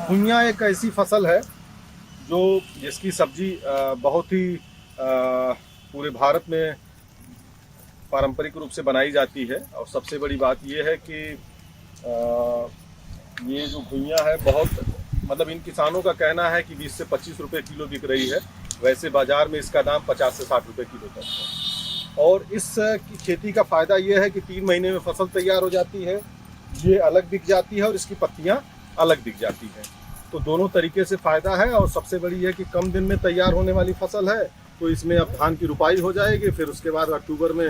घुइयाँ एक ऐसी फसल है जो जिसकी सब्जी बहुत ही पूरे भारत में पारंपरिक रूप से बनाई जाती है। और सबसे बड़ी बात यह है कि ये जो घुइयाँ है बहुत मतलब इन किसानों का कहना है कि 20 से 25 रुपए किलो बिक रही है। वैसे बाजार में इसका दाम 50 से 60 रुपए किलो तक है। और इस की खेती का फ़ायदा ये है कि 3 महीने में फसल तैयार हो जाती है, ये अलग दिख जाती है और इसकी पत्तियाँ अलग दिख जाती हैं। तो दोनों तरीके से फ़ायदा है। और सबसे बड़ी है कि कम दिन में तैयार होने वाली फसल है। तो इसमें अब धान की रुपाई हो जाएगी, फिर उसके बाद अक्टूबर में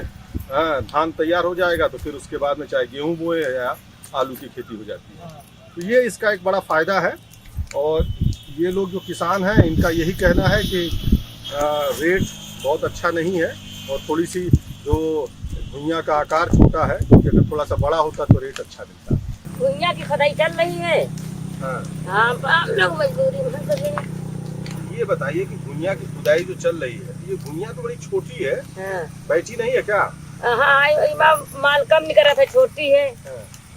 धान तैयार हो जाएगा, तो फिर उसके बाद में चाहे गेहूँ बोए या आलू की खेती हो जाती है। तो ये इसका एक बड़ा फ़ायदा है। और ये लोग जो किसान हैं इनका यही कहना है कि रेट बहुत अच्छा नहीं है और थोड़ी सी जो घुइयाँ का आकार छोटा है, क्योंकि अगर थोड़ा सा बड़ा होता तो रेट अच्छा मिलता। घुइयाँ की खुदाई चल रही है। हाँ, हम लोग मजदूरी में सके। ये बताइए कि घुइयाँ की खुदाई जो चल रही है, ये घुइयाँ तो बड़ी छोटी है, बैठी नहीं है क्या? हाँ, माल कम निकल रहा था, छोटी है।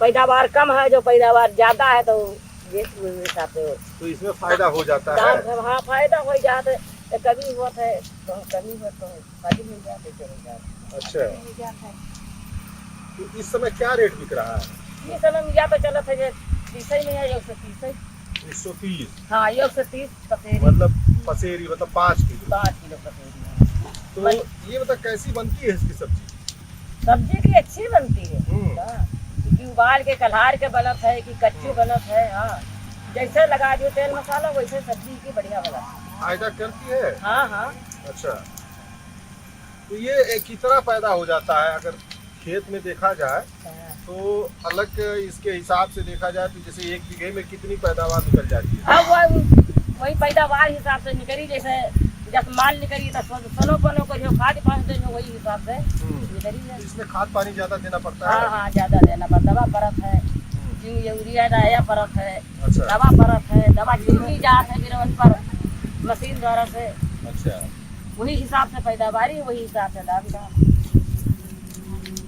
पैदावार कम है, जो पैदावार ज्यादा है तो हिसाब से तो इसमें फायदा हो जाता है। हाँ, फायदा हो जाता है। कभी हुआ है तो कभी हुआ तो कभी मिल जाते चले जाते। अच्छा, तो इस समय क्या रेट बिक रहा है? ये समय मिला तो चला था, 30 ही नहीं है, 130। 130? हाँ, 130 पसेरी। मतलब पसेरी मतलब 5 किलो। 5 किलो पसेरी। तो ये बता कैसी बनती है इसकी सब्जी? सब्जी की अच्छी बनती है। कि उबाल के कल्हार के बनत है कि कच्ची बनत है। हाँ, जैसे लगा दियो तेल मसाला वैसे सब्जी की बढ़िया बनत है। फायदा करती है? हाँ। अच्छा, तो ये कितना पैदा हो जाता है अगर खेत में देखा जाए तो अलग इसके हिसाब से देखा जाए तो जैसे 1 बीघे में कितनी पैदावार निकल जाती है? अब वही पैदावार हिसाब से निकली, जैसे जब माल निकली तो सनो पनो को जो खाद पानी देंगे वही हिसाब से निकली है। इसमें खाद पानी ज्यादा देना पड़ता है? हाँ, ज्यादा देना पड़ता। दवा परत है, यूरिया डाया परत है। अच्छा। दवा परत है, दवा छिड़की जात है गिरवन पर मशीन द्वारा से। अच्छा, वही हिसाब से पैदावारी, वही हिसाब से दाम।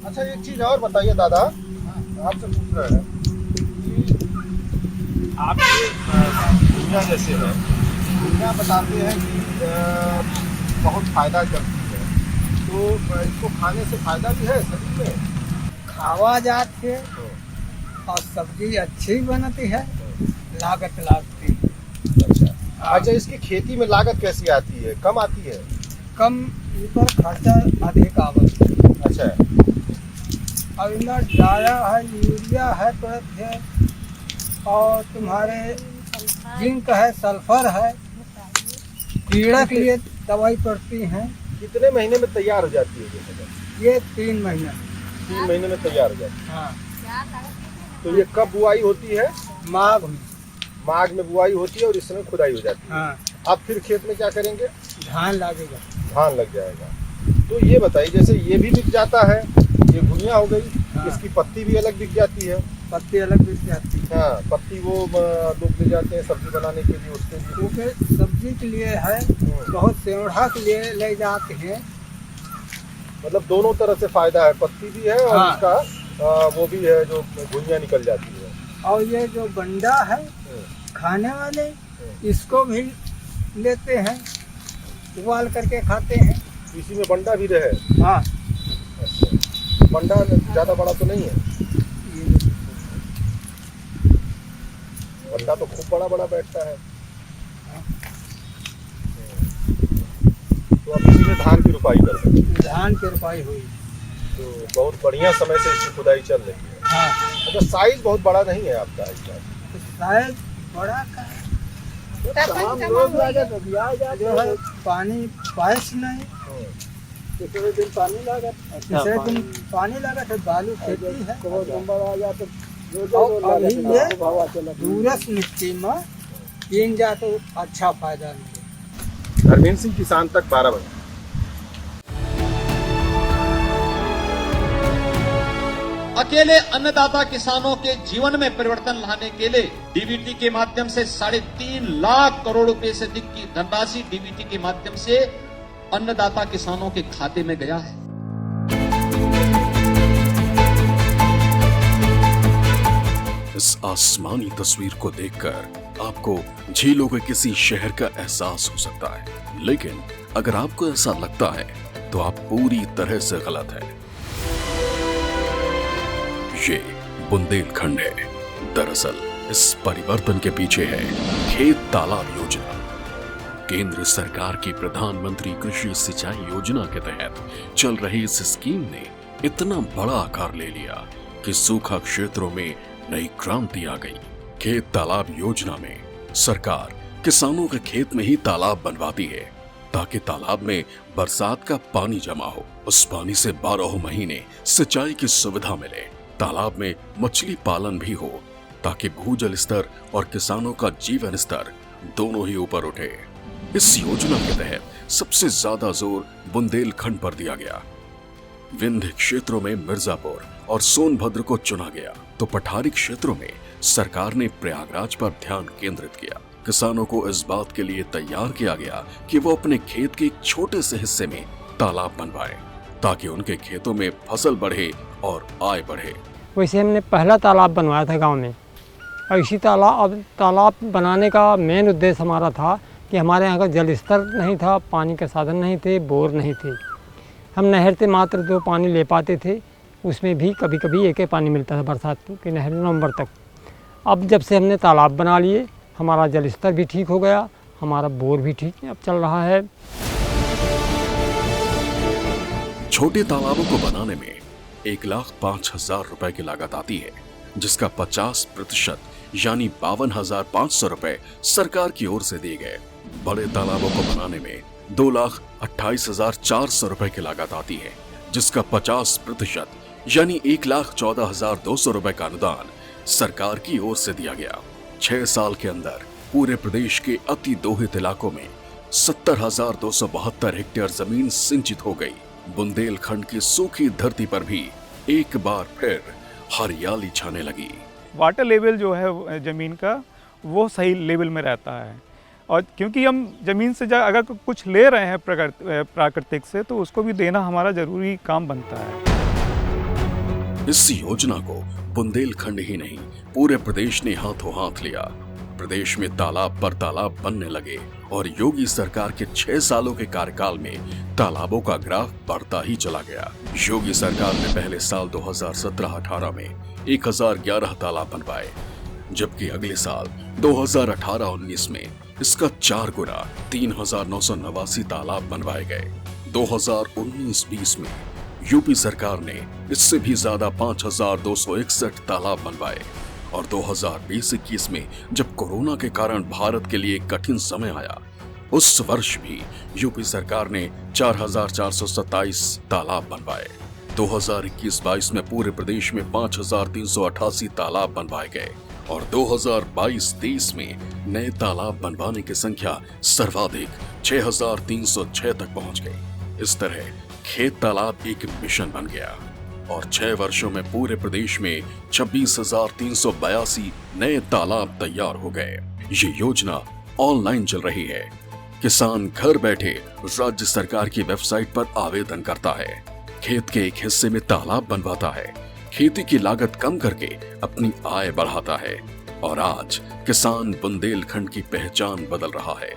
अच्छा, एक चीज और बताइए दादा, आपसे पूछ रहे हैं कि आपके घुइयाँ जैसे है, घुइयाँ बताते हैं कि बहुत फायदा करती है, तो इसको खाने से फायदा भी है शरीर में? खावा जाती है और सब्जी अच्छी बनती है, लागत लगती है। अच्छा, इसकी खेती में लागत कैसी आती है? कम आती है? कम, ऊपर खर्चा अधिक आवत है। अच्छा, अब इनमें डाया है, यूरिया है, परत है, और तुम्हारे जिंक है, सल्फर है, कीड़ा के लिए दवाई पड़ती है। कितने महीने में तैयार हो जाती है ये फसल? ये 3 महीना। 3 महीने में तैयार हो जाती है। हाँ, तो ये कब बुआई होती है? माघ में। माघ में बुआई होती है और इस समय खुदाई हो जाती है। हाँ, अब फिर खेत में क्या करेंगे? धान लगेगा। धान लग जाएगा। तो ये बताइए, जैसे ये भी बिक जाता है, ये घुइयाँ हो गई। हाँ। इसकी पत्ती भी अलग बिक जाती है। पत्ती अलग बिक जाती है। हाँ, पत्ती वो लोग ले जाते हैं सब्जी बनाने के लिए, उसके लिए। क्योंकि सब्जी के लिए है, बहुत सेवढ़ा के लिए ले जाते हैं। मतलब दोनों तरह से फायदा है, पत्ती भी है और हाँ। इसका वो भी है जो घुइयाँ निकल जाती है। और ये जो बंडा है खाने वाले, इसको भी लेते हैं, उबाल करके खाते हैं। इसी में बंडा भी रहे? हाँ, अच्छा, बंडा ज्यादा बड़ा तो नहीं है? बंडा तो खूब बड़ा बड़ा बैठता है। तो अब इसी में धान की रुपाई कर रहे हैं? धान की रुपाई हुई। तो बहुत बढ़िया समय से इसकी खुदाई चल रही है। हाँ, अच्छा, साइज बहुत बड़ा नहीं है आपका इसका? तो शायद बड़ा का तमाम लोग लागत जो है पानी पाइस नहीं, तीसरे दिन पानी लागत। तीसरे दिन पानी लगा तो बालू खेती है। बहुत नंबर आ जाता और अभी ये दूरस मिट्टी में इन जा तो अच्छा फायदा मिले। धर्मेंद्र सिंह, किसान तक, 12 बजे। अकेले अन्नदाता किसानों के जीवन में परिवर्तन लाने के लिए डीबीटी के माध्यम से 3.5 लाख करोड़ रुपए से अधिक की धनराशि डीबीटी के माध्यम से अन्नदाता किसानों के खाते में गया है। इस आसमानी तस्वीर को देखकर आपको झीलों के किसी शहर का एहसास हो सकता है, लेकिन अगर आपको ऐसा लगता है तो आप पूरी तरह से गलत हैं। ये बुंदेलखंड है। दरअसल इस परिवर्तन के पीछे है खेत तालाब योजना। केंद्र सरकार की प्रधानमंत्री कृषि सिंचाई योजना के तहत चल रही इस स्कीम ने इतना बड़ा आकार ले लिया कि सूखा क्षेत्रों में नई क्रांति आ गई। खेत तालाब योजना में सरकार किसानों के खेत में ही तालाब बनवाती है ताकि तालाब में बरसात का पानी जमा हो, उस पानी से 12 महीने सिंचाई की सुविधा मिले। तालाब में मछली पालन भी हो ताकि भूजल स्तर और किसानों का जीवन स्तर दोनों ही ऊपर उठे। इस योजना के तहत सबसे ज्यादा जोर बुंदेलखंड पर दिया गया। विंध्य क्षेत्रों में मिर्जापुर और सोनभद्र को चुना गया, तो पठारी क्षेत्रों में सरकार ने प्रयागराज पर ध्यान केंद्रित किया। किसानों को इस बात के लिए तैयार किया गया कि वो अपने खेत के एक छोटे से हिस्से में तालाब बनवाएं ताकि उनके खेतों में फसल बढ़े और आय बढ़े। वैसे हमने पहला तालाब बनवाया था गांव में, और इसी तालाब बनाने का मेन उद्देश्य हमारा था कि हमारे यहाँ का जल स्तर नहीं था, पानी के साधन नहीं थे, बोर नहीं थे। हम नहर से मात्र 2 पानी ले पाते थे, उसमें भी कभी कभी एक पानी मिलता था बरसात की नहर नवंबर तक। अब जब से हमने तालाब बना लिए, हमारा जल स्तर भी ठीक हो गया, हमारा बोर भी ठीक अब चल रहा है। छोटे तालाबों को बनाने में 1,05,000 रुपए की लागत आती है, जिसका 50% यानी 52,500 रुपए सरकार की ओर से दिए गए। बड़े तालाबों को बनाने में 2,28,400 रुपए की लागत आती है, जिसका 50% यानी 1,14,200 रुपए का अनुदान सरकार की ओर से दिया गया। 6 साल के अंदर पूरे प्रदेश के अति दोहित इलाकों में 70,272 हेक्टेयर जमीन सिंचित हो गई। बुंदेलखंड की सूखी धरती पर भी एक बार फिर हरियाली छाने लगी। वाटर लेवल जो है ज़मीन का वो सही लेवल में रहता है, और क्योंकि हम ज़मीन से अगर कुछ ले रहे हैं प्राकृतिक से, तो उसको भी देना हमारा ज़रूरी काम बनता है। इस योजना को बुंदेलखंड ही नहीं पूरे प्रदेश ने हाथों हाथ लिया। प्रदेश में तालाब पर तालाब बनने लगे और योगी सरकार के 6 सालों के कार्यकाल में तालाबों का ग्राफ बढ़ता ही चला गया। योगी सरकार ने पहले साल 2017-18 में 1011 तालाब बनवाए, जबकि अगले साल 2018-19 में इसका 4 गुना 3,989 तालाब बनवाए गए। 2019-20 में यूपी सरकार ने इससे भी ज्यादा 5,261 तालाब बनवाए, और 2020-21 में जब कोरोना के कारण भारत के लिए कठिन समय आया, उस वर्ष भी यूपी सरकार ने 4,427 तालाब बनवाए। 2021-22 में पूरे प्रदेश में 5,388 तालाब बनवाए गए, और 2022-23 में नए तालाब बनवाने की संख्या सर्वाधिक 6,306 तक पहुंच गई। इस तरह खेत तालाब एक मिशन बन गया, और 6 वर्षों में पूरे प्रदेश में 26,382 नए तालाब तैयार हो गए। ये योजना ऑनलाइन चल रही है। किसान घर बैठे राज्य सरकार की वेबसाइट पर आवेदन करता है, खेत के एक हिस्से में तालाब बनवाता है, खेती की लागत कम करके अपनी आय बढ़ाता है, और आज किसान बुंदेलखंड की पहचान बदल रहा है।